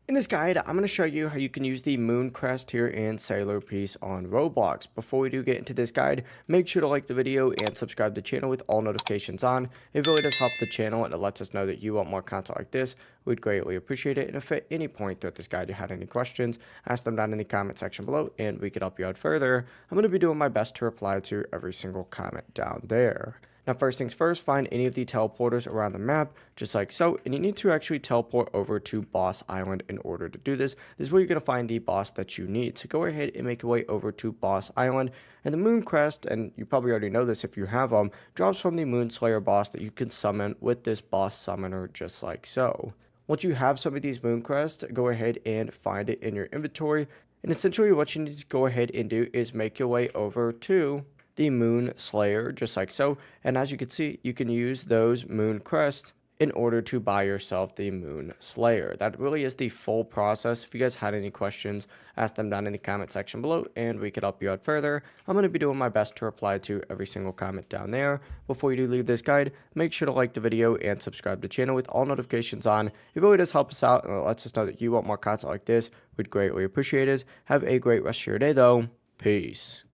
In this guide, I'm going to show you how you can use the Moon Crest here in Sailor Piece on Roblox. Before we do get into this guide, make sure to like the video and subscribe to the channel with all notifications on. It really does help the channel and it lets us know that you want more content like this. We'd greatly appreciate it. And if at any point throughout this guide you had any questions, ask them down in the comment section below and we could help you out further. I'm going to be doing my best to reply to every single comment down there. Now, first things first, find any of the teleporters around the map, just like so, and you need to actually teleport over to Boss Island in order to do this. This is where you're going to find the boss that you need. So go ahead and make your way over to Boss Island, and the Moon Crest, and you probably already know this if you have them, drops from the Moon Slayer boss that you can summon with this boss summoner, just like so. Once you have some of these Moon Crests, go ahead and find it in your inventory, and essentially what you need to go ahead and do is make your way over to the Moon Slayer, just like so. And as you can see, you can use those Moon Crest in order to buy yourself the Moon Slayer. That really is the full process. If you guys had any questions, ask them down in the comment section below and we could help you out further. I'm going to be doing my best to reply to every single comment down there. Before you do leave this guide, make sure to like the video and subscribe to the channel with all notifications on. It really does help us out and it lets us know that you want more content like this. We'd greatly appreciate it. Have a great rest of your day though. Peace.